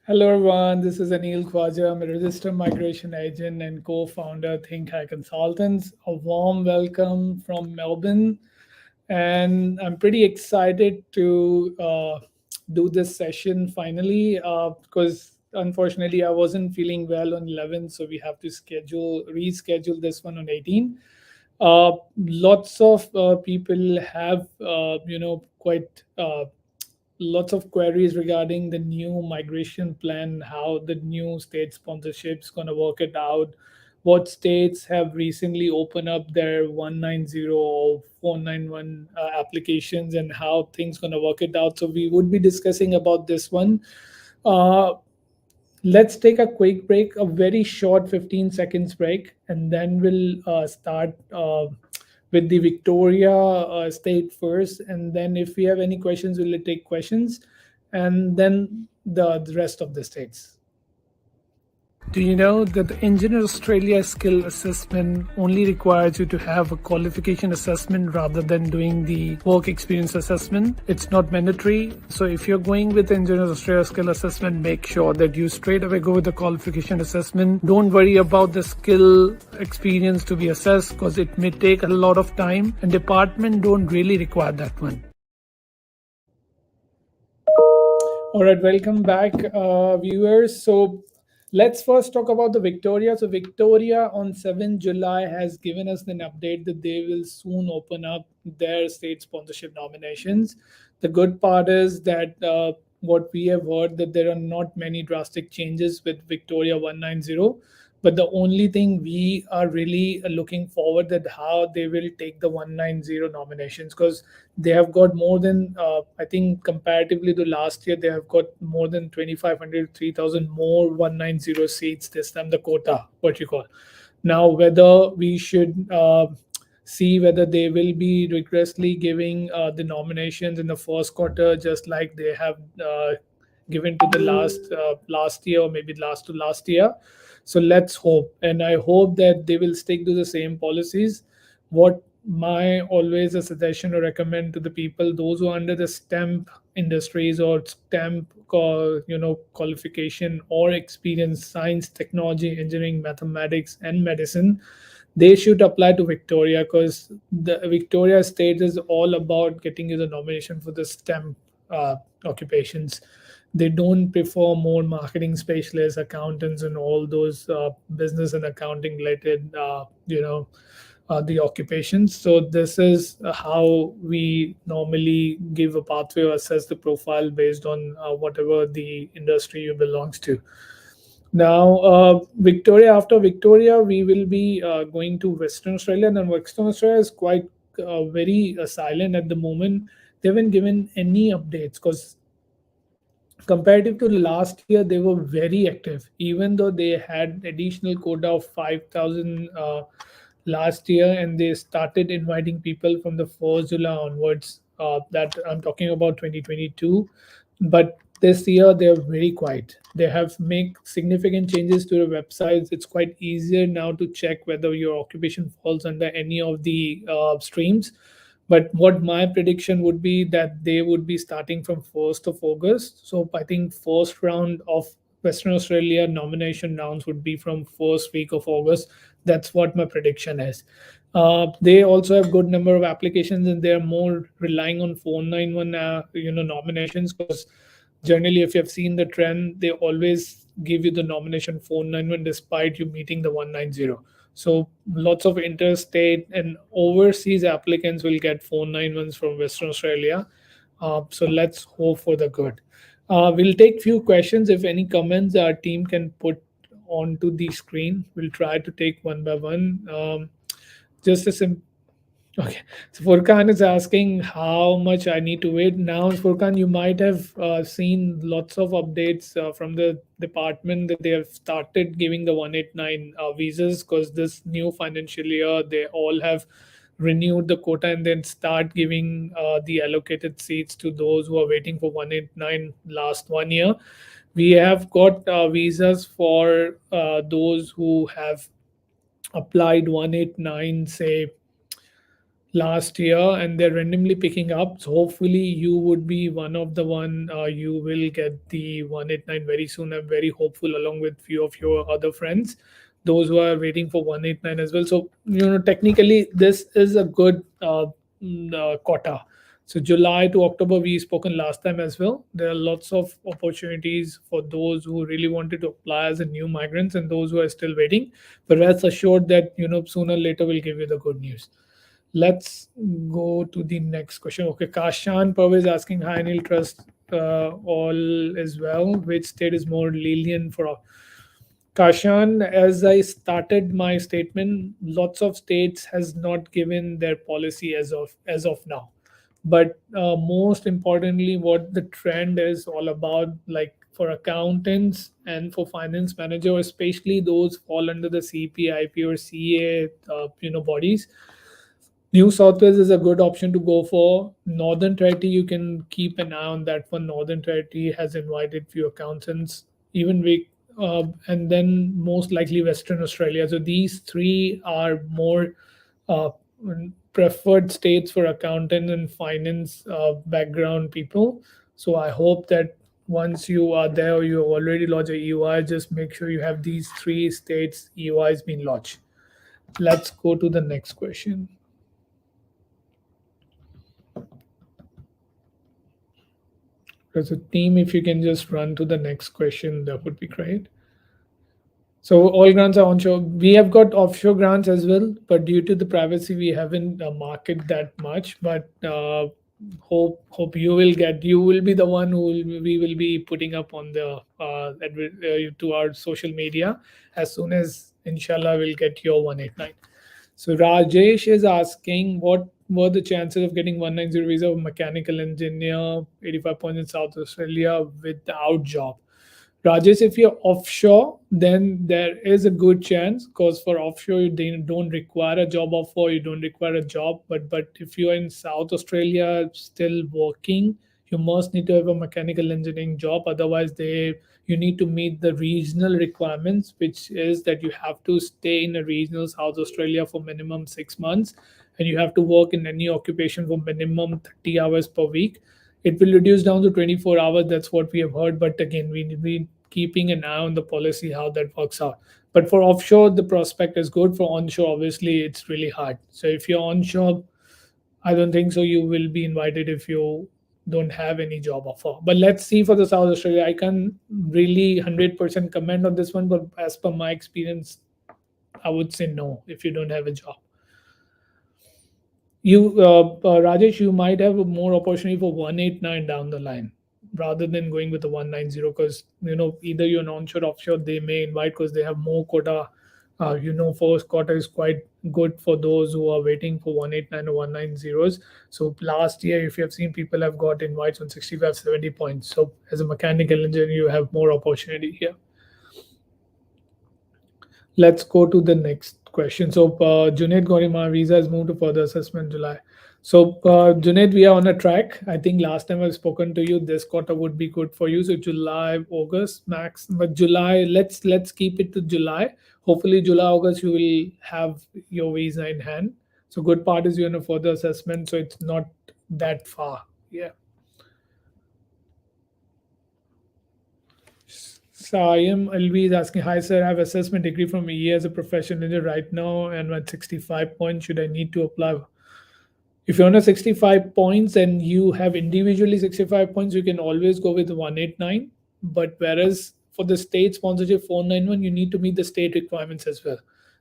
Hello everyone, this is Anil Khwaja. I'm a registered migration agent and co-founder of Think High Consultants. A warm welcome from Melbourne, and I'm pretty excited to do this session finally because unfortunately I wasn't feeling well on 11, so we have to reschedule this one on 18. Lots of people have quite lots of queries regarding the new migration plan, how the new state sponsorship's going to work it out, what states have recently opened up their 190 or 491 applications, and how things going to work it out. So we would be discussing about this one. uh, let's take a quick break, a very short 15 seconds break, and then we'll start with the Victoria state first. And then if we have any questions, we'll take questions, and then the rest of the states. Do you know that the Engineer Australia skill assessment only requires you to have a qualification assessment rather than doing the work experience assessment? It's not mandatory. So if you're going with Engineer Australia skill assessment, make sure that you straight away go with the qualification assessment. Don't worry about the skill experience to be assessed because it may take a lot of time, and department don't really require that one. All right, welcome back, viewers. So let's first talk about the Victoria. So Victoria on 7th July has given us an update that they will soon open up their state sponsorship nominations. The good part is that what we have heard, that there are not many drastic changes with Victoria 190. But the only thing we are really looking forward that how they will take the 190 nominations, because they have got more than I think comparatively to last year, they have got more than 2,500 3,000 more 190 seats this time, the quota, what you call. Now whether we should see whether they will be rigorously giving the nominations in the first quarter, just like they have given to the last year, or maybe last to last year. So let's hope, and I hope that they will stick to the same policies. What my always a suggestion or recommend to the people, those who are under the stamp industries or stamp qualification or experience, science, technology, engineering, mathematics, and medicine, they should apply to Victoria, because the Victoria state is all about getting you the nomination for the STEM occupations. They don't prefer more marketing specialists, accountants, and all those business and accounting related, the occupations. So this is how we normally give a pathway or assess the profile based on whatever the industry you belongs to. Now, Victoria, after Victoria, we will be going to Western Australia. And Western Australia is quite very silent at the moment. They haven't given any updates, because comparative to last year, they were very active, even though they had additional quota of 5,000 last year, and they started inviting people from the 1st July onwards. That I'm talking about 2022. But this year they're very quiet. They have make significant changes to the websites. It's quite easier now to check whether your occupation falls under any of the streams. But what my prediction would be, that they would be starting from 1st of August. So I think first round of Western Australia nomination rounds would be from first week of August. That's what my prediction is. They also have good number of applications, and they're more relying on 491 nominations, because generally, if you have seen the trend, they always give you the nomination 491 despite you meeting the 190. So lots of interstate and overseas applicants will get 491s from Western Australia. So let's hope for the good. We'll take few questions. If any comments our team can put onto the screen, we'll try to take one by one. Just a simple. Okay, so Furkan is asking how much I need to wait. Now, Furkan, you might have seen lots of updates from the department that they have started giving the 189 visas, because this new financial year they all have renewed the quota and then start giving the allocated seats to those who are waiting for 189 last 1 year. We have got visas for those who have applied 189, say last year, and they're randomly picking up. So hopefully you would be one of the one. You will get the 189 very soon. I'm very hopeful, along with few of your other friends, those who are waiting for 189 as well. So technically this is a good quota. So July to October, we spoken last time as well. There are lots of opportunities for those who really wanted to apply as a new migrants and those who are still waiting. But rest assured that sooner or later we'll give you the good news. Let's go to the next question. Okay, Kashan Parvez asking, hi Anil, trust all is well. Which state is more lenient for Kashan? As I started my statement, lots of states has not given their policy as of now. But most importantly, what the trend is all about, like for accountants and for finance manager, especially those fall under the CPIP or CA, bodies. New South Wales is a good option to go for. Northern Territory, you can keep an eye on that one. Northern Territory has invited few accountants, even we, and then most likely Western Australia. So these three are more uh, preferred states for accountant and finance background people. So I hope that once you are there or you have already lodged a EY, just make sure you have these three states EYs being lodged. Let's go to the next question. As a team, if you can just run to the next question, that would be great. So all grants are onshore. We have got offshore grants as well, but due to the privacy, we haven't market that much. But hope you will be the one we will be putting up on the to our social media as soon as inshallah we'll get your 189. So Rajesh is asking, what were the chances of getting 190 visa of mechanical engineer, 85 points in South Australia without job? Rajesh, if you're offshore, then there is a good chance because for offshore don't require a job offer, you don't require a job. But if you're in South Australia still working, you must need to have a mechanical engineering job. Otherwise, you need to meet the regional requirements, which is that you have to stay in a regional South Australia for minimum 6 months, and you have to work in any occupation for minimum 30 hours per week. It will reduce down to 24 hours. That's what we have heard. But again, we keeping an eye on the policy, how that works out. But for offshore, the prospect is good. For onshore, obviously, it's really hard. So if you're onshore, I don't think so. You will be invited if you don't have any job offer. But let's see for the South Australia. I can really 100% comment on this one, but as per my experience, I would say no if you don't have a job. Rajesh, you might have more opportunity for 189 down the line rather than going with the 190, because either you're an onshore offshore, they may invite because they have more quota. First quota is quite good for those who are waiting for 189 or 190s. So last year, if you have seen, people have got invites on 65, 70 points. So as a mechanical engineer, you have more opportunity here. Let's go to the next question. So, Junaid Gorima visa has moved to further assessment July. So, Junaid, we are on a track. I think last time I've spoken to you, this quarter would be good for you. So, July, August max, but July, let's keep it to July. Hopefully, July, August, you will have your visa in hand. So, good part is you're in a further assessment, so it's not that far. Yeah. Sayam Alvi is asking, hi sir, I have assessment degree from EA as a professional engineer right now and at 65 points, should I need to apply? If you're on a 65 points and you have individually 65 points, you can always go with 189. But whereas for the state sponsorship 491, you need to meet the state requirements as well.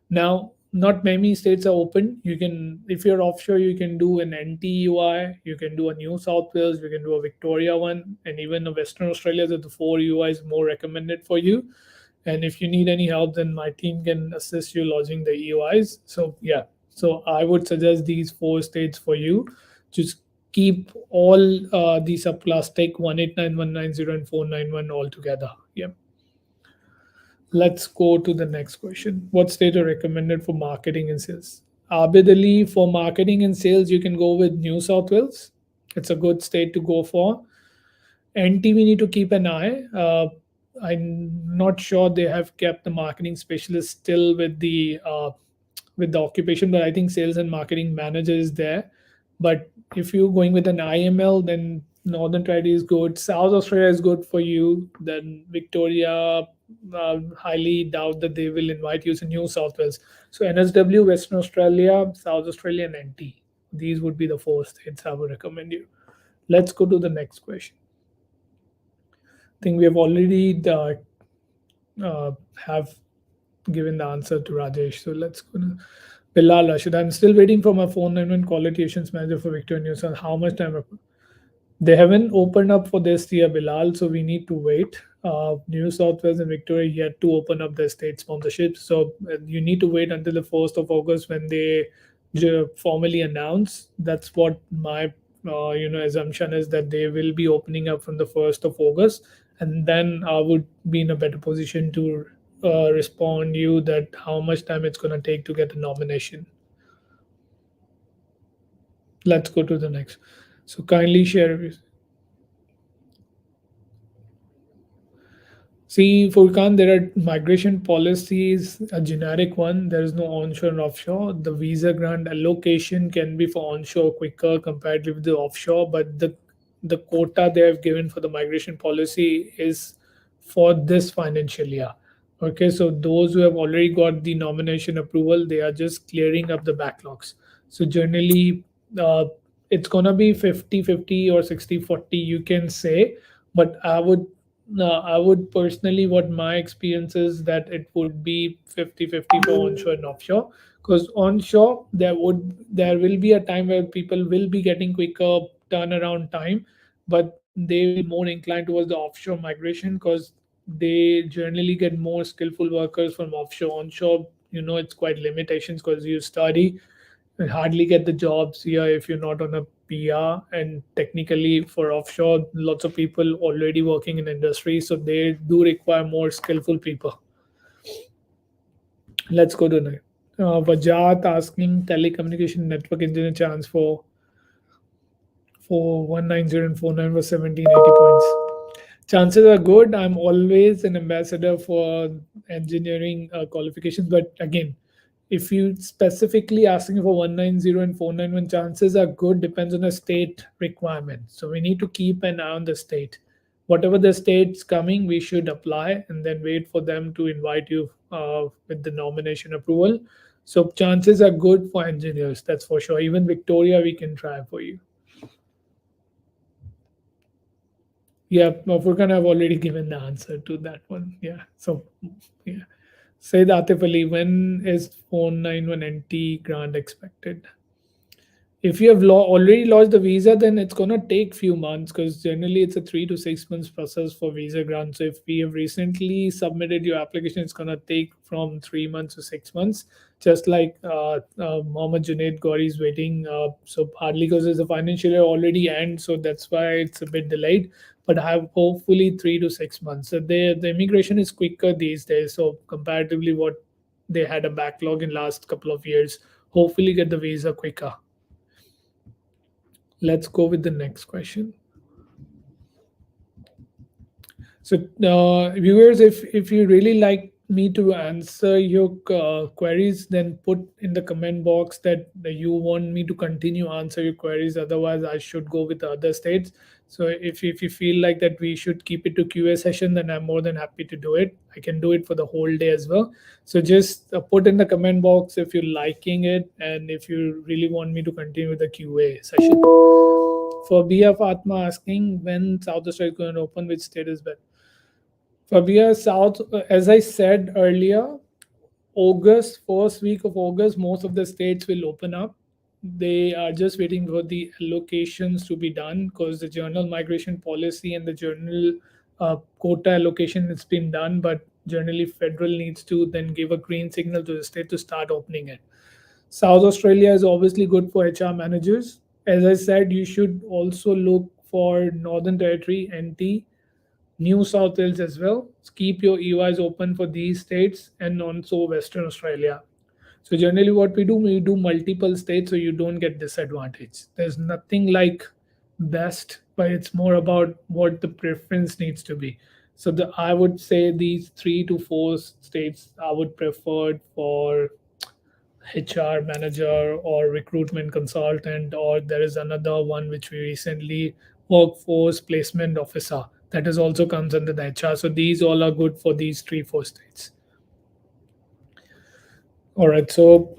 Now, not many states are open. You can, if you're offshore, you can do an NTUI, you can do a New South Wales, you can do a Victoria one, and even a Western Australia, that the four UI is more recommended for you. And if you need any help, then my team can assist you lodging the EUIs. So yeah, so I would suggest these four states for you. Just keep all these subclass, take 189, 190, and 491 all together. Yeah. Let's go to the next question. What state are recommended for marketing and sales? Abid Ali, for marketing and sales, you can go with New South Wales. It's a good state to go for. NT, we need to keep an eye. I'm not sure they have kept the marketing specialist still with the with the occupation, but I think sales and marketing manager is there. But if you're going with an IML, then Northern Territory is good. South Australia is good for you. Then Victoria, highly doubt that they will invite you to New South Wales. So NSW, Western Australia, South Australia, and NT. These would be the four states I would recommend you. Let's go to the next question. I think we have already have given the answer to Rajesh. So let's go to Bilal Rashid. I'm still waiting for my phone line when quality assurance manager for Victoria News. How much time? They haven't opened up for this year, Bilal, so we need to wait. New South Wales and Victoria yet to open up their state sponsorships, so you need to wait until the 1st of August when they formally announce. That's what my assumption is, that they will be opening up from the 1st of August, and then I would be in a better position to respond you that how much time it's going to take to get a nomination. Let's go to the next. So kindly share. See, Furkan, there are migration policies, a generic one. There is no onshore and offshore. The visa grant allocation can be for onshore quicker compared with the offshore, but the quota they have given for the migration policy is for this financial year. Okay, so those who have already got the nomination approval, they are just clearing up the backlogs. So generally, uh, it's gonna be 50-50 or 60-40, you can say, but I would personally, what my experience is that it would be 50-50 for onshore and offshore. Because onshore, there will be a time where people will be getting quicker turnaround time, but they will more inclined towards the offshore migration because they generally get more skillful workers from offshore. Onshore, it's quite limitations because you study and hardly get the jobs here if you're not on a PR. And technically, for offshore, lots of people already working in industry, so they do require more skillful people. Let's go to next. Vajat asking telecommunication network engineer chance for 190 and 49 was 1780 points. Chances are good. I'm always an ambassador for engineering qualifications, but again, if you specifically asking for 190 and 491, chances are good, depends on the state requirement. So we need to keep an eye on the state. Whatever the state's coming, we should apply and then wait for them to invite you with the nomination approval. So chances are good for engineers, that's for sure. Even Victoria, we can try for you. Yeah, Furkan, I've already given the answer to that one. Yeah. So, yeah. Said Atif Ali, when is 491 NT grant expected? If you have already launched the visa, then it's gonna take few months because generally it's a 3 to 6 months process for visa grant. So if we have recently submitted your application, it's gonna take from 3 months to 6 months. Just like Mohammed Junaid Gauri is waiting. So hardly because the financial year already ends, so that's why it's a bit delayed. But I have hopefully 3 to 6 months. So the immigration is quicker these days. So comparatively, what they had a backlog in last couple of years, hopefully get the visa quicker. Let's go with the next question. So, viewers, if you really like me to answer your queries, then put in the comment box that you want me to continue answer your queries. Otherwise, I should go with the other states. So, if you feel like that we should keep it to QA session, then I'm more than happy to do it. I can do it for the whole day as well. So, just put in the comment box if you're liking it and if you really want me to continue with the QA session. For BF Atma asking when South Australia is going to open, which state is better? Fabia South, as I said earlier, August, first week of August, most of the states will open up. They are just waiting for the allocations to be done because the general migration policy and the general quota allocation has been done, but generally federal needs to then give a green signal to the state to start opening it. South Australia is obviously good for HR managers. As I said, you should also look for Northern Territory, NT, New South Wales as well. Keep your EYs open for these states and also Western Australia. So generally what we do multiple states so you don't get disadvantaged. There's nothing like best, but it's more about what the preference needs to be. So I would say these 3 to 4 states I would prefer for HR manager or recruitment consultant, or there is another one which we recently, workforce placement officer, that is also comes under the HR. So these all are good for these three four states. All right. So,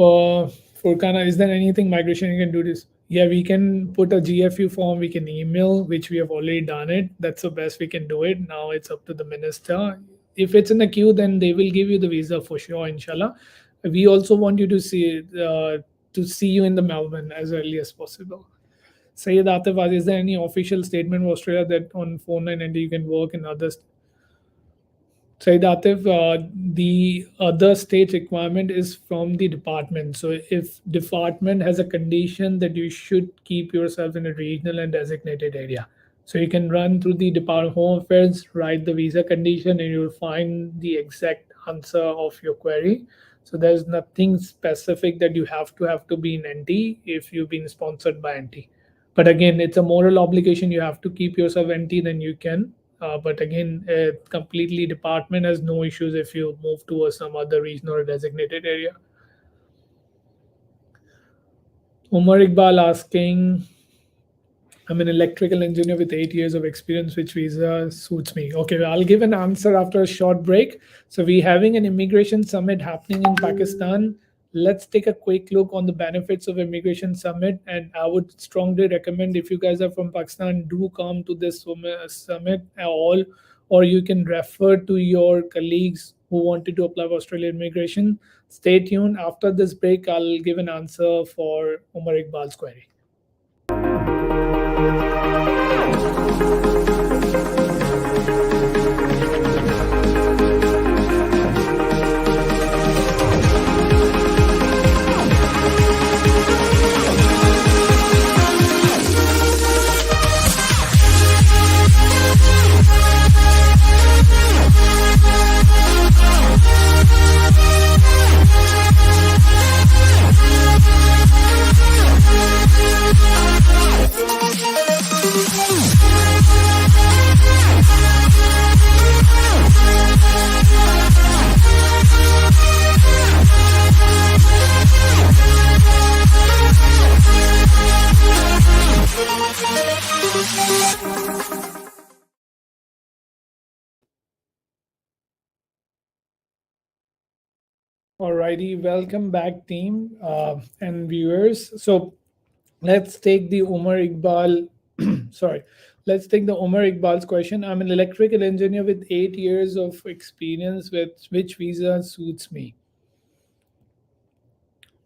Furkana, is there anything migration you can do this? Yeah, we can put a GFU form, we can email, which we have already done it. That's the best we can do it. Now it's up to the minister. If it's in the queue, then they will give you the visa for sure, inshallah. We also want you to see you in the Melbourne as early as possible. Sayyid Atif, is there any official statement for Australia that on 4990 you can work in others? Said Atif, the other state requirement is from the department. So if department has a condition that you should keep yourself in a regional and designated area. So you can run through the Department of Home Affairs, write the visa condition, and you'll find the exact answer of your query. So there's nothing specific that you have to be in NT if you've been sponsored by NT. But again, it's a moral obligation. You have to keep yourself NT, then you can. But again, completely department has no issues if you move to some other region or designated area. Umar Iqbal asking, I'm an electrical engineer with 8 years of experience. Which visa suits me? Okay, I'll give an answer after a short break. So we're having an immigration summit happening in Pakistan. Let's take a quick look on the benefits of immigration summit. And I would strongly recommend, if you guys are from Pakistan, do come to this summit at all, or you can refer to your colleagues who wanted to apply for Australian immigration. Stay tuned. After this break, I'll give an answer for Umar Iqbal's query. Alrighty, welcome back, team and viewers. So let's take the Umar Iqbal. Sorry, let's take the Umar Iqbal's question. I'm an electrical engineer with 8 years of experience. With which visa suits me?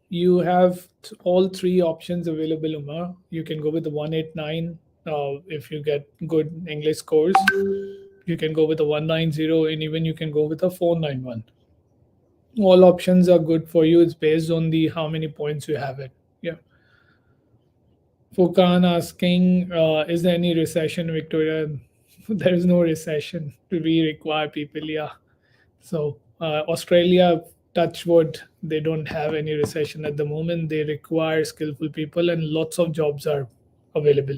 You have all three options available, Umar. You can go with the 189 if you get good English scores. You can go with the 190, and even you can go with a 491. All options are good for you. It's based on the how many points you have it. Yeah. Furkan asking, is there any recession, Victoria? There is no recession. We require people, yeah. So Australia, touch wood, they don't have any recession at the moment. They require skillful people, and lots of jobs are available.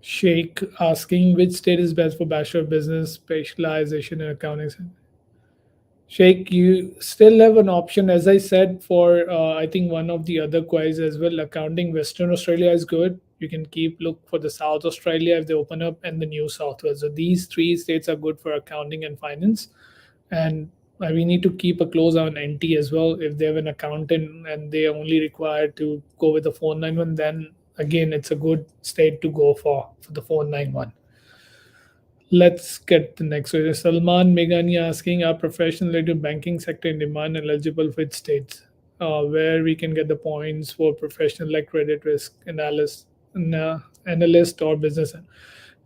Sheikh asking, which state is best for Bachelor of Business specialization in accounting? Sheikh, you still have an option, as I said, for I think one of the other queries as well. Accounting, Western Australia is good. You can keep look for the South Australia if they open up, and the New South Wales. So these three states are good for accounting and finance, and we need to keep a close eye on NT as well. If they have an accountant and they are only required to go with the 491, then again it's a good state to go for the 491. Let's get the next one. Salman Meghani asking, are professional related banking sector in demand and eligible for its states? Where we can get the points for professional like credit risk analyst or business.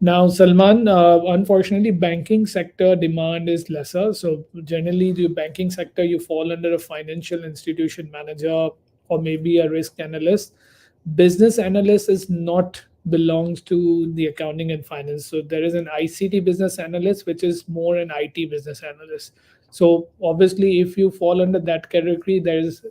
Now, Salman, unfortunately, banking sector demand is lesser. So generally, the banking sector, you fall under a financial institution manager or maybe a risk analyst. Business analyst is not belongs to the accounting and finance. So there is an ICT business analyst, which is more an IT business analyst. So obviously, if you fall under that category, there is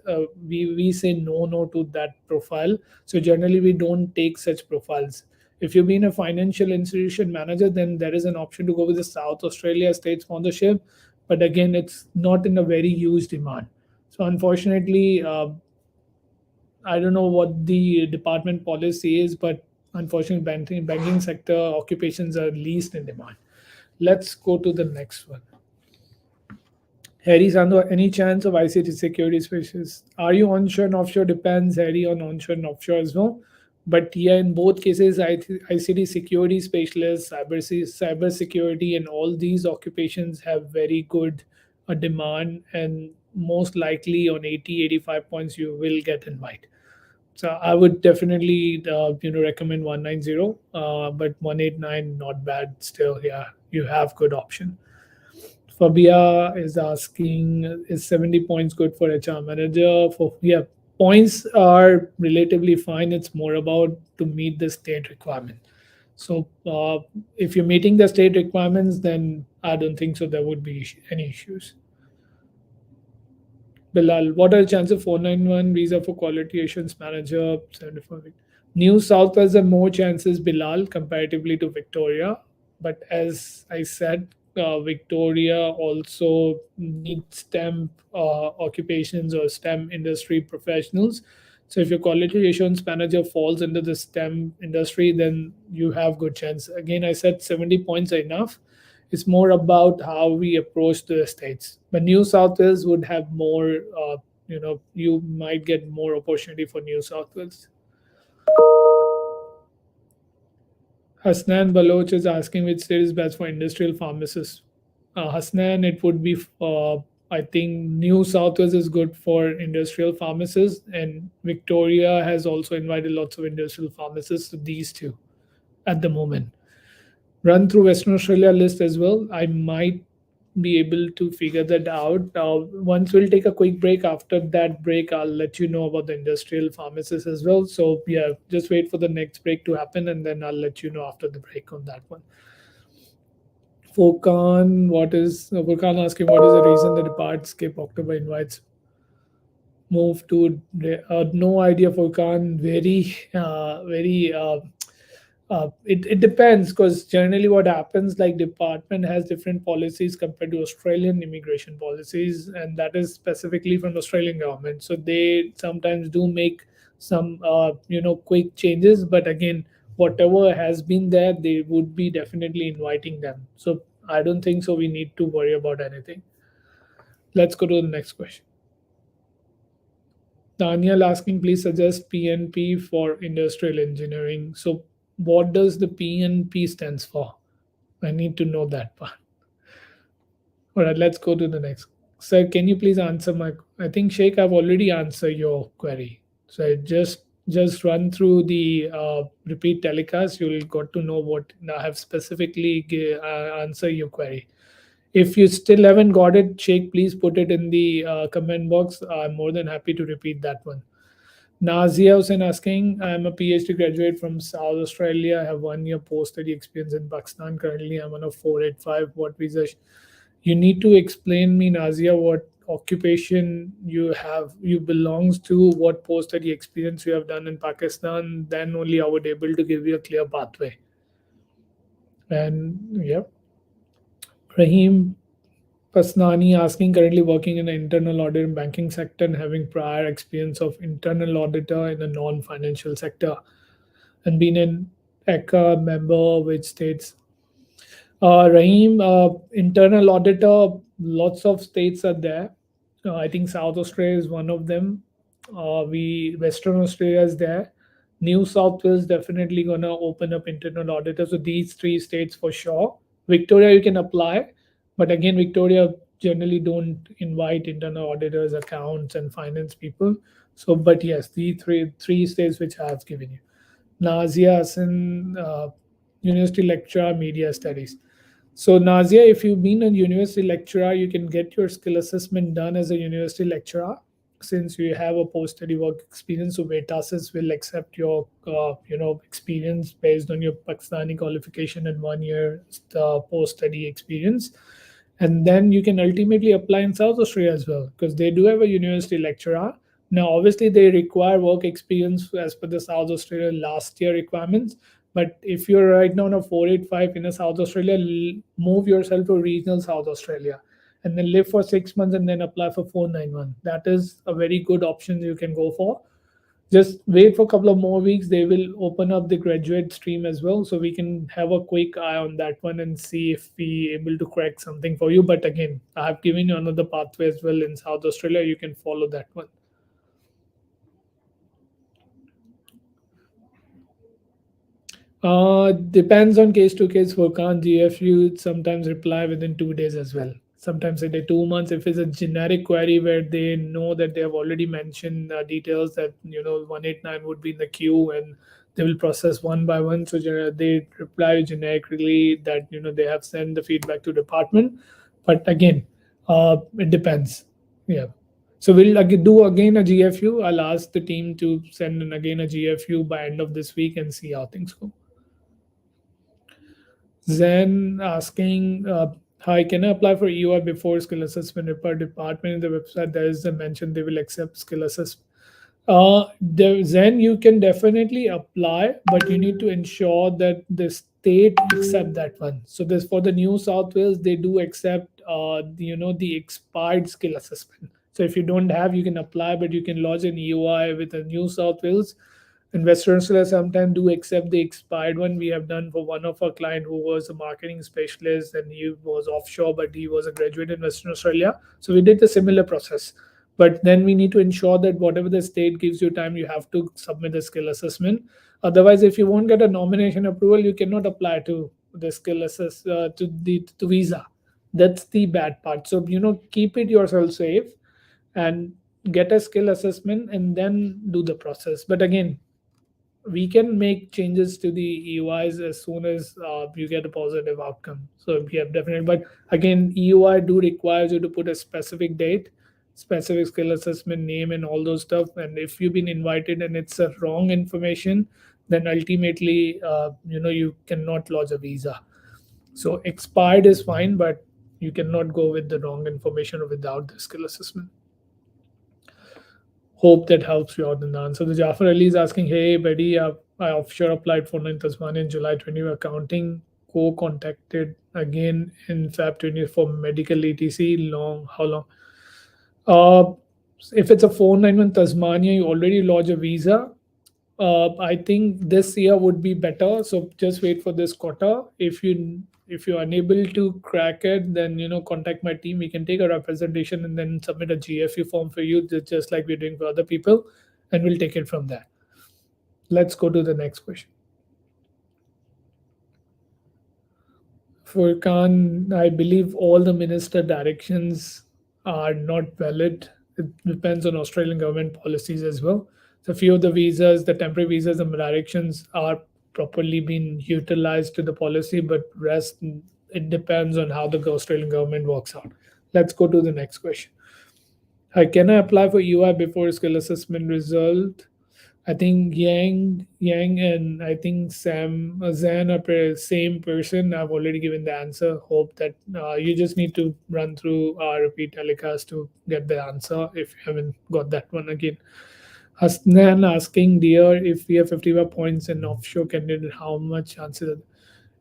we say no to that profile. So generally, we don't take such profiles. If you've been a financial institution manager, then there is an option to go with the South Australia state sponsorship. But again, it's not in a very huge demand. So unfortunately, I don't know what the department policy is, but unfortunately, banking sector occupations are least in demand. Let's go to the next one. Harry Sando, any chance of ICT security specialists? Are you onshore and offshore? Depends, Harry, on onshore and offshore as well. But yeah, in both cases, ICT security specialists, cyber security, and all these occupations have very good demand, and most likely on 80, 85 points, you will get invite. So I would definitely recommend 190, but 189 not bad still. Yeah, you have good option. Fabia is asking, is 70 points good for HR manager? For yeah, points are relatively fine. It's more about to meet the state requirement. So if you're meeting the state requirements, then I don't think so. There would be any issues. Bilal, what are the chances of 491 visa for quality assurance manager? 75. New South Wales have more chances, Bilal, comparatively to Victoria. But as I said, Victoria also needs STEM occupations or STEM industry professionals. So if your quality assurance manager falls into the STEM industry, then you have good chance. Again, I said 70 points are enough. It's more about how we approach the states. But New South Wales would have more. You might get more opportunity for New South Wales. Hasnan Baloch is asking which state is best for industrial pharmacists. Hasnan, it would be, I think, New South Wales is good for industrial pharmacists, and Victoria has also invited lots of industrial pharmacists to these two at the moment. Run through Western Australia list as well. I might be able to figure that out. Once we'll take a quick break. After that break, I'll let you know about the industrial pharmacists as well. So yeah, just wait for the next break to happen, and then I'll let you know after the break on that one. Furkan asking what is the reason the depart skip October invites move to no idea Furkan. It depends, because generally what happens, like, department has different policies compared to Australian immigration policies, and that is specifically from the Australian government. So they sometimes do make some quick changes, but again, whatever has been there, they would be definitely inviting them. So I don't think so we need to worry about anything. Let's go to the next question. Daniel asking, please suggest PNP for industrial engineering. So, what does the PNP stands for? I need to know that part. All right, let's go to the next. Sir, can you please answer my? I think Sheikh, I've already answered your query. So just run through the repeat telecast. You'll got to know what I have specifically answer your query. If you still haven't got it, Sheikh, please put it in the comment box. I'm more than happy to repeat that one. Nazia Hussain asking, I'm a PhD graduate from South Australia. I have 1 year post study experience in Pakistan. Currently, I'm on a 485. What visa? You need to explain me, Nazia, what occupation you have, you belongs to, what post study experience you have done in Pakistan. Then only I would able to give you a clear pathway. And yeah, Rahim Pasnani asking, currently working in an internal audit in banking sector and having prior experience of internal auditor in a non-financial sector, and been an ECA member which states. Rahim, internal auditor, lots of states are there. I think South Australia is one of them. We Western Australia is there. New South Wales definitely gonna open up internal auditor. So these three states for sure. Victoria you can apply, but again Victoria generally don't invite internal auditors, accounts, and finance people. So, but yes, the three states which I have given you. Nazia Hassan, university lecturer, media studies. So, Nazia, if you've been a university lecturer, you can get your skill assessment done as a university lecturer. Since you have a post-study work experience, so Vetasis will accept your, experience based on your Pakistani qualification and 1 year post-study experience, and then you can ultimately apply in South Australia as well, because they do have a university lecturer. Now, obviously, they require work experience as per the South Australia last year requirements. But if you're right now on a 485 in a South Australia, move yourself to regional South Australia. and then live for 6 months and then apply for 491. That is a very good option you can go for. Just wait for a couple of more weeks. They will open up the graduate stream as well, so we can have a quick eye on that one and see if we able to crack something for you. But again, I have given you another pathway as well in South Australia. You can follow that one. Depends on case to case. Furkan, GFU sometimes reply within 2 days as well. Sometimes it take 2 months. If it's a generic query where they know that they have already mentioned details that 189 would be in the queue, and they will process one by one. So they reply generically that they have sent the feedback to department. But again, it depends. Yeah. So we'll do again a GFU. I'll ask the team to send in again a GFU by end of this week and see how things go. Zen asking, hi, can I apply for EY before skill assessment? Per department in the website, there is a mention they will accept skill assessment. Then you can definitely apply, but you need to ensure that the state accept that one. So this for the New South Wales, they do accept the expired skill assessment. So if you don't have, you can apply, but you can lodge an EY with the New South Wales. In Western Australia, sometimes do accept the expired one. We have done for one of our client who was a marketing specialist and he was offshore, but he was a graduate in Western Australia. So we did a similar process. But then we need to ensure that whatever the state gives you time, you have to submit the skill assessment. Otherwise, if you won't get a nomination approval, you cannot apply to the skill assess to visa. That's the bad part. So keep it yourself safe and get a skill assessment and then do the process. But again, we can make changes to the EUIs as soon as you get a positive outcome. So yeah, definitely. But again, EUI do requires you to put a specific date, specific skill assessment name, and all those stuff. And if you've been invited and it's a wrong information, then ultimately, you cannot lodge a visa. So expired is fine, but you cannot go with the wrong information or without the skill assessment. Hope that helps you out in the answer. The Jafar Ali is asking, hey, buddy, I offshore applied for in Tasmanian in July 20 accounting. Co-contacted again in Feb 20 for medical ETC. How long? If it's a 491 Tasmania, you already lodge a visa. I think this year would be better. So just wait for this quarter. If you're unable to crack it, then contact my team. We can take a representation and then submit a GFU form for you, just like we're doing for other people, and we'll take it from there. Let's go to the next question. Furkan, I believe all the minister directions are not valid. It depends on Australian government policies as well. So a few of the visas, the temporary visas and directions are properly being utilized to the policy, but rest it depends on how the Australian government works out. Let's go to the next question. Hi, can I apply for UI before skill assessment result? I think Yang and I think Sam Zan are same person. I've already given the answer. Hope that you just need to run through our repeat telecast to get the answer if you haven't got that one again. Hasnan asking, dear, if we have 55 points in offshore candidate, how much chances?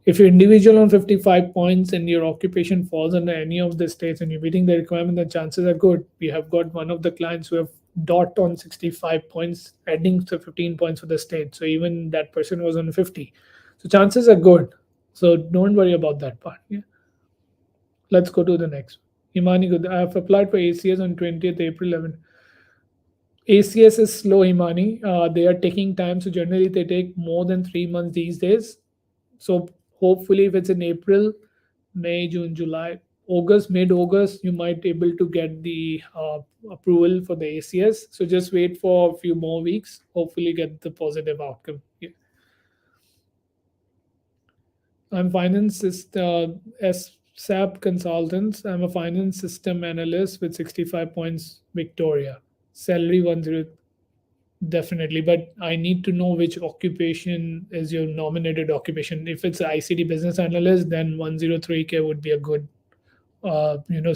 If you're individual on 55 points and your occupation falls under any of the states and you're meeting the requirement, the chances are good. We have got one of the clients who have dot on 65 points, adding to 15 points for the state. So even that person was on 50. So chances are good. So don't worry about that part. Yeah. Let's go to the next. Imani, good. I have applied for ACS on 20th April 11. ACS is slow, Imani. They are taking time. So generally they take more than 3 months these days. So hopefully if it's in April, May, June, July, August, mid-August, you might be able to get the approval for the ACS. So just wait for a few more weeks. Hopefully get the positive outcome. Yeah. I'm finance as SAP consultants. I'm a finance system analyst with 65 points, Victoria. Salary 10. Definitely, but I need to know which occupation is your nominated occupation. If it's ICT business analyst, then 103K would be a good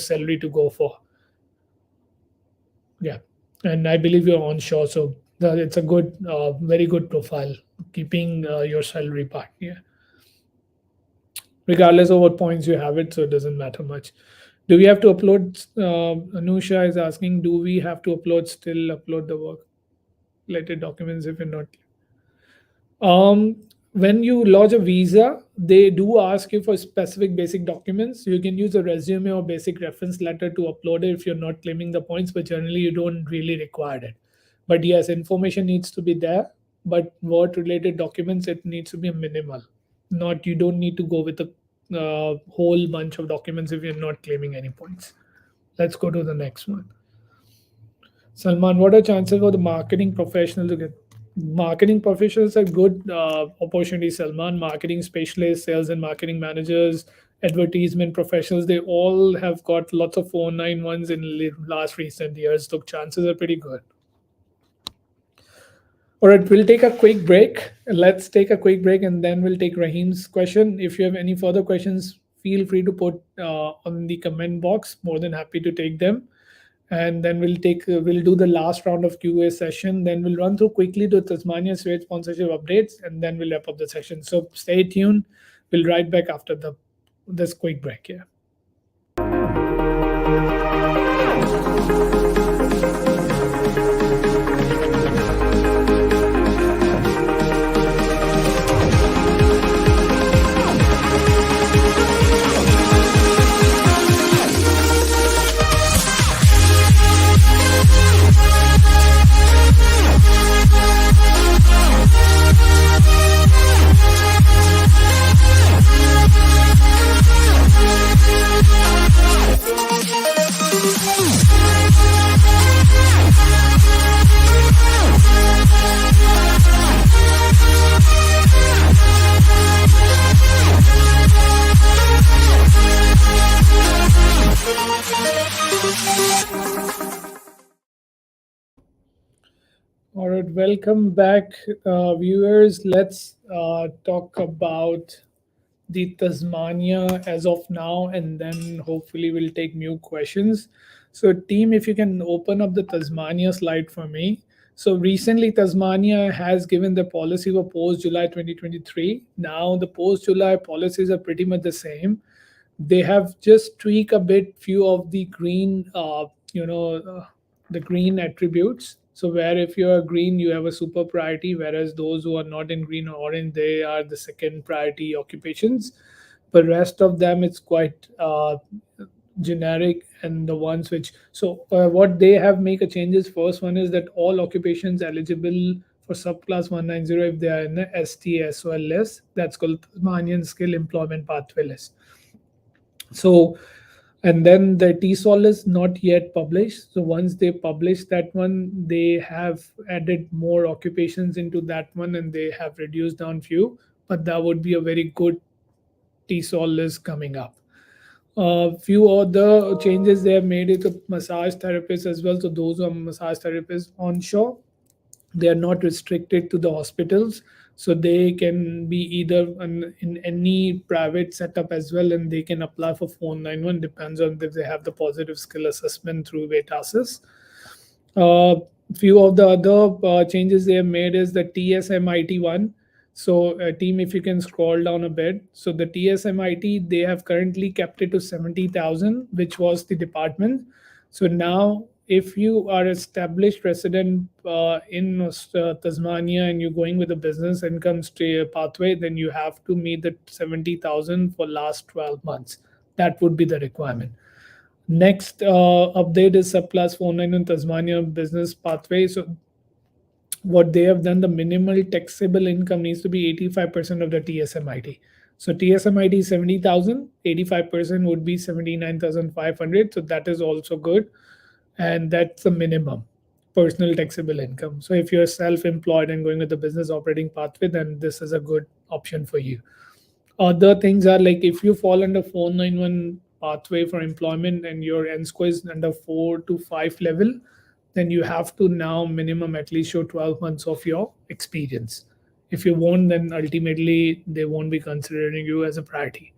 salary to go for. Yeah, and I believe you're onshore, so it's a good very good profile, keeping your salary part. Yeah, regardless of what points you have it, so it doesn't matter much. Do we have to upload? Anusha is asking, do we have to upload, still upload the work related documents if you're not? Um, when you lodge a visa, they do ask you for specific basic documents. You can use a resume or basic reference letter to upload it if you're not claiming the points, but generally you don't really require it. But yes, information needs to be there. But what related documents, it needs to be a minimal. Not, you don't need to go with a whole bunch of documents if you're not claiming any points. Let's go to the next one. Salman, what are chances for the marketing professional to get? Marketing professionals are good opportunities. Salman, marketing specialists, sales and marketing managers, advertisement professionals, they all have got lots of 491s in last recent years. So chances are pretty good. All right, we'll take a quick break. Let's take a quick break and then we'll take Rahim's question. If you have any further questions, feel free to put on the comment box. More than happy to take them. And then we'll do the last round of QA session. Then we'll run through quickly the Tasmania state sponsorship updates, and then we'll wrap up the session. So stay tuned. We'll right back after this quick break here. All right, welcome back, viewers. Let's talk about the Tasmania as of now, and then hopefully we'll take new questions. So, team, if you can open up the Tasmania slide for me. So, recently, Tasmania has given the policy for post July 2023. Now, the post July policies are pretty much the same. They have just tweaked a bit few of the green, the green attributes. So where if you are green, you have a super priority, whereas those who are not in green or orange, they are the second priority occupations. But rest of them, it's quite generic, and the ones which, so what they have make a changes. First one is that all occupations eligible for subclass 190, if they are in the STSOL list, that's called Tasmanian Skill Employment Pathway list. So, and then the TSOL is not yet published. So once they publish that one, they have added more occupations into that one, and they have reduced down few. But that would be a very good TSOL list coming up. Few other changes they have made it to massage therapists as well. So those who are massage therapists onshore, they are not restricted to the hospitals, so they can be either in any private setup as well, and they can apply for 491, depends on if they have the positive skill assessment through VETASIS. Few of the other changes they have made is the TSMIT one. So team, if you can scroll down a bit. So the TSMIT, they have currently kept it to 70,000, which was the department. So now if you are established resident in Tasmania and you're going with a business income pathway, then you have to meet the 70,000 for last 12 months. That would be the requirement. Next update is subclass 491 Tasmania business pathway. So what they have done, the minimal taxable income needs to be 85% of the TSMIT. So TSMIT is 70,000, 85% would be 79,500. So that is also good. And that's the minimum personal taxable income. So if you're self-employed and going with the business operating pathway, then this is a good option for you. Other things are like if you fall under 491 pathway for employment and your N score is under 4 to 5 level, then you have to now minimum at least show 12 months of your experience. If you won't, then ultimately they won't be considering you as a priority.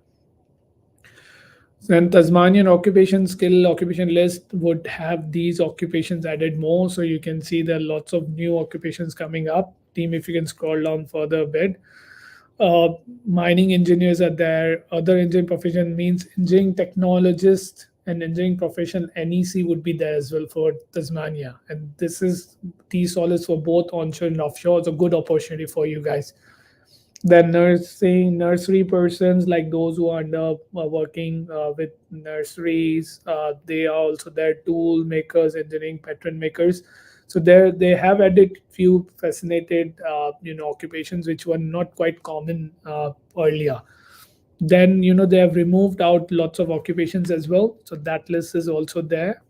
Then Tasmanian occupation skill occupation list would have these occupations added more. So you can see there are lots of new occupations coming up. Team, if you can scroll down further a bit. Mining engineers are there. Other engineering profession means engineering technologist and engineering profession NEC would be there as well for Tasmania. And this is TESOL is for both onshore and offshore. It's a good opportunity for you guys. Then nursing nursery persons, like those who are under working with nurseries, they are also there. Tool makers, engineering pattern makers. So there they have added few fascinated occupations which were not quite common earlier. Then they have removed out lots of occupations as well, so that list is also there.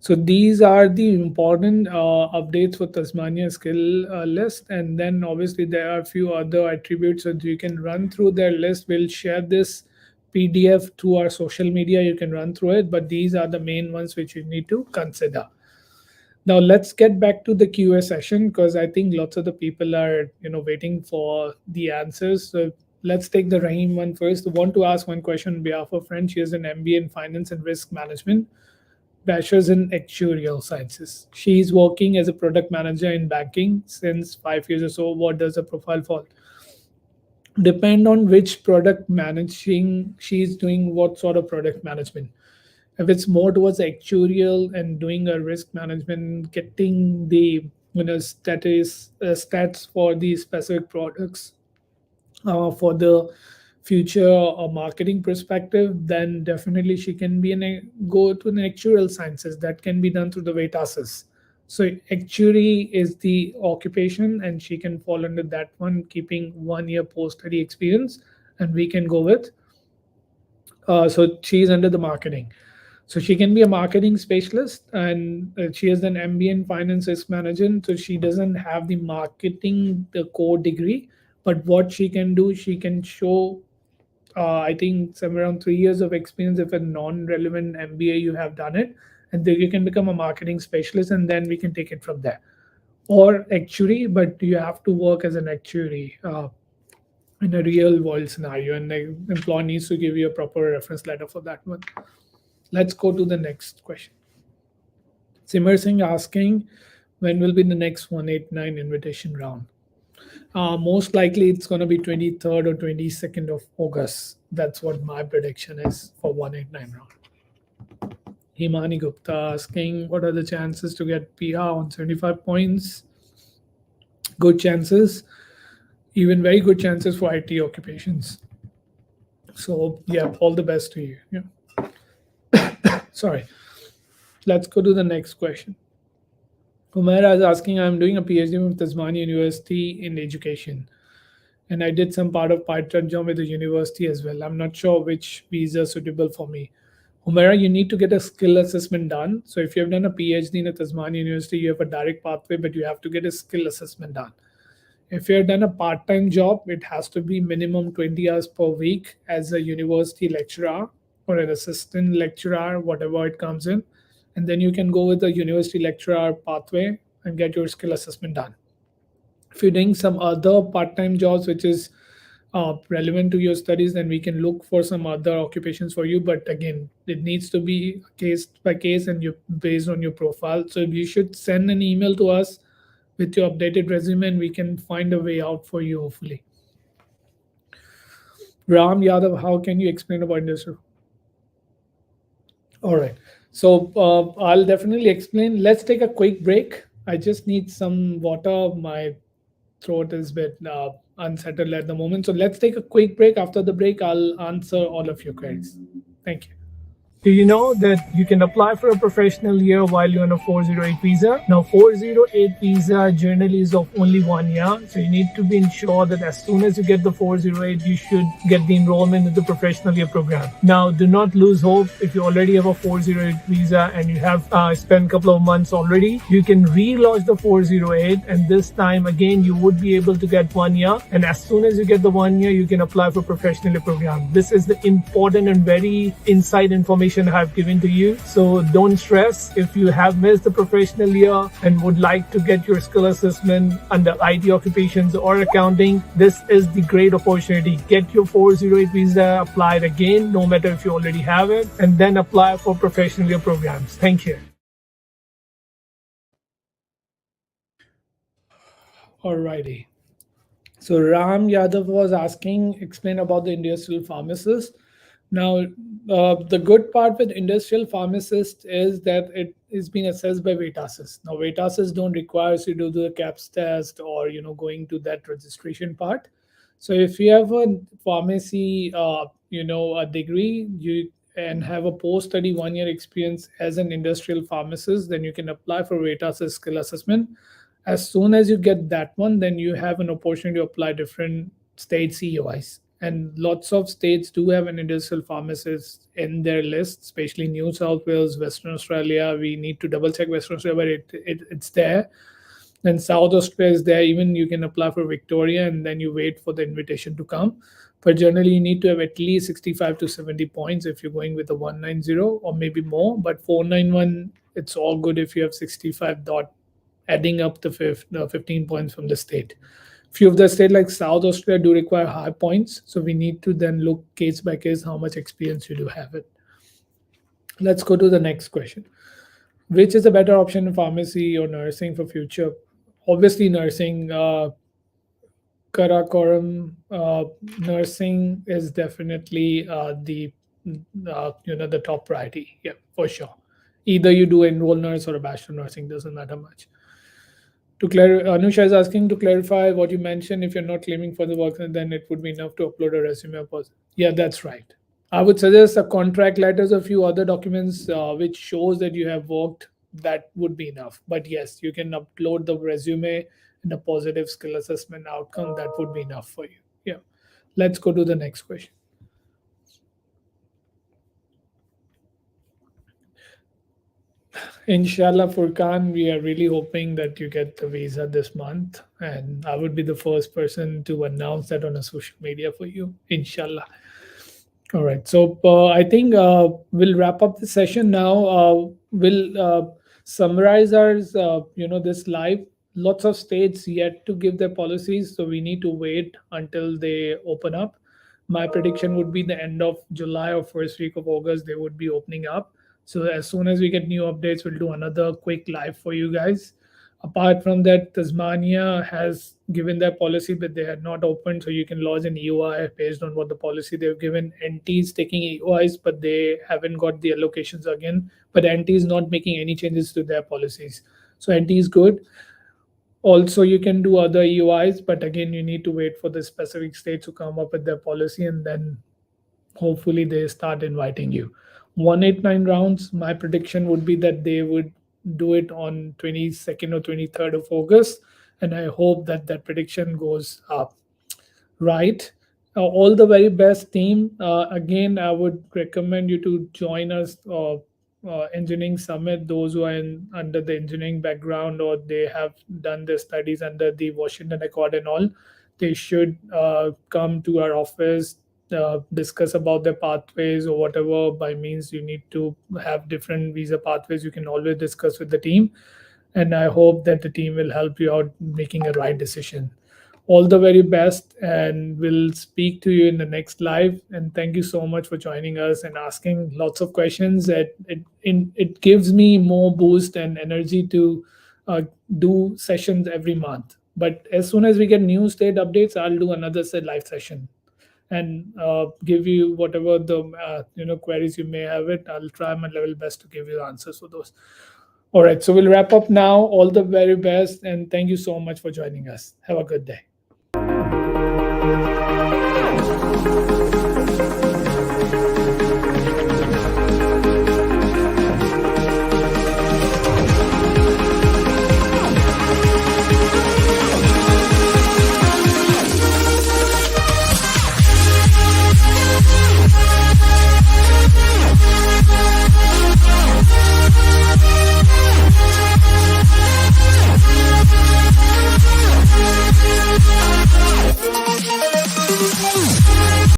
So these are the important updates for Tasmania skill list. And then obviously there are a few other attributes that you can run through their list. We'll share this PDF through our social media. You can run through it, but these are the main ones which you need to consider. Now let's get back to the QA session, because I think lots of the people are waiting for the answers. So let's take the Rahim one first. I want to ask one question on behalf of a friend. She has an MBA in finance and risk management, bachelor's in actuarial sciences. She is working as a product manager in banking since 5 years or so. What does the profile fall? Depend on which product managing she's doing, what sort of product management. If it's more towards actuarial and doing a risk management, getting the stats for the specific products for the future or marketing perspective, then definitely she can be go to an actuarial sciences. That can be done through the VETASys. So actuary is the occupation, and she can fall under that one, keeping 1 year post study experience, and we can go with. So she's under the marketing. So she can be a marketing specialist, and she has an MBA in finance risk management. So she doesn't have the marketing, the core degree, but what she can do, she can show, I think, somewhere around 3 years of experience. If a non-relevant MBA you have done it, and then you can become a marketing specialist, and then we can take it from there. Or actuary, but you have to work as an actuary in a real world scenario, and the employer needs to give you a proper reference letter for that one. Let's go to the next question. Simar Singh asking, when will be the next 189 invitation round? Most likely it's going to be 23rd or 22nd of August. That's what my prediction is for 189 round. Himani Gupta asking, what are the chances to get PR on 75 points? Good chances, even very good chances for IT occupations. So yeah, all the best to you. Yeah. Sorry. Let's go to the next question. Humaira is asking, I'm doing a PhD from Tasmanian University in education, and I did some part of part-time job with the university as well. I'm not sure which visa is suitable for me. Humaira, you need to get a skill assessment done. So if you have done a PhD in a Tasmanian University, you have a direct pathway, but you have to get a skill assessment done. If you have done a part-time job, it has to be minimum 20 hours per week as a university lecturer or an assistant lecturer, whatever it comes in. And then you can go with the university lecturer pathway and get your skill assessment done. If you're doing some other part-time jobs which is relevant to your studies, then we can look for some other occupations for you. But again, it needs to be case by case and you based on your profile. So you should send an email to us with your updated resume, and we can find a way out for you, hopefully. Ram Yadav, how can you explain about industry? All right. So I'll definitely explain. Let's take a quick break. I just need some water. My throat is a bit unsettled at the moment. So let's take a quick break. After the break, I'll answer all of your queries. Thank you. Do you know that you can apply for a professional year while you're on a 408 visa? Now, 408 visa generally is of only 1 year. So you need to be ensured that as soon as you get the 408, you should get the enrollment in the professional year program. Now, do not lose hope. If you already have a 408 visa and you have spent a couple of months already, you can relaunch the 408. And this time, again, you would be able to get 1 year. And as soon as you get the 1 year, you can apply for professional year program. This is the important and very inside information I've given to you. So don't stress if you have missed the professional year and would like to get your skill assessment under IT occupations or accounting. This is the great opportunity. Get your 408 visa applied again, no matter if you already have it, and then apply for professional year programs. Thank you. Alrighty. So Ram Yadav was asking, explain about the industrial pharmacist. Now, the good part with industrial pharmacist is that it is being assessed by Vitasis. Now, Vitasis don't require us to do the CAPS test or going to that registration part. So, if you have a pharmacy, a degree, you and have a post-study 1 year experience as an industrial pharmacist, then you can apply for Vitasis skill assessment. As soon as you get that one, then you have an opportunity to apply different state COIs. And lots of states do have an industrial pharmacist in their list, especially New South Wales, Western Australia. We need to double check Western Australia, but it's there. And South Australia is there. Even you can apply for Victoria and then you wait for the invitation to come. But generally, you need to have at least 65 to 70 points if you're going with a 190 or maybe more. But 491, it's all good if you have 65 dot, adding up the 15 points from the state. Few of the state like South Australia do require high points, so we need to then look case by case how much experience you do have it. Let's go to the next question. Which is a better option in pharmacy or nursing for future? Obviously, nursing. Karakoram nursing is definitely the top priority. Yeah, for sure. Either you do enroll nurse or a bachelor nursing, doesn't matter much. Anusha is asking to clarify what you mentioned. If you're not claiming for the work, then it would be enough to upload a resume. Yeah, that's right. I would suggest a contract letters, a few other documents which shows that you have worked. That would be enough. But yes, you can upload the resume and a positive skill assessment outcome. That would be enough for you. Yeah. Let's go to the next question. Inshallah, Furkan, we are really hoping that you get the visa this month. And I would be the first person to announce that on a social media for you. Inshallah. All right. So I think we'll wrap up the session now. We'll summarize our, this live. Lots of states yet to give their policies, so we need to wait until they open up. My prediction would be the end of July or first week of August, they would be opening up. So as soon as we get new updates, we'll do another quick live for you guys. Apart from that, Tasmania has given their policy, but they had not opened, so you can lodge an EOI based on what the policy they've given. NT is taking EOIs, but they haven't got the allocations again. But NT is not making any changes to their policies, so NT is good. Also, you can do other EOIs, but again, you need to wait for the specific states to come up with their policy, and then hopefully they start inviting you. 189 rounds, my prediction would be that they would do it on 22nd or 23rd of August, and I hope that that prediction goes up. Right. All the very best, team. Again, I would recommend you to join us. Engineering summit, those who are under the engineering background or they have done their studies under the Washington Accord and all, they should come to our office, discuss about their pathways or whatever. By means you need to have different visa pathways, you can always discuss with the team, and I hope that the team will help you out making a right decision. All the very best, and we'll speak to you in the next live. And thank you so much for joining us and asking lots of questions. It gives me more boost and energy to do sessions every month. But as soon as we get new state updates, I'll do another live session and give you whatever the queries you may have it. I'll try my level best to give you answers for those. All right, so we'll wrap up now. All the very best, and thank you so much for joining us. Have a good day.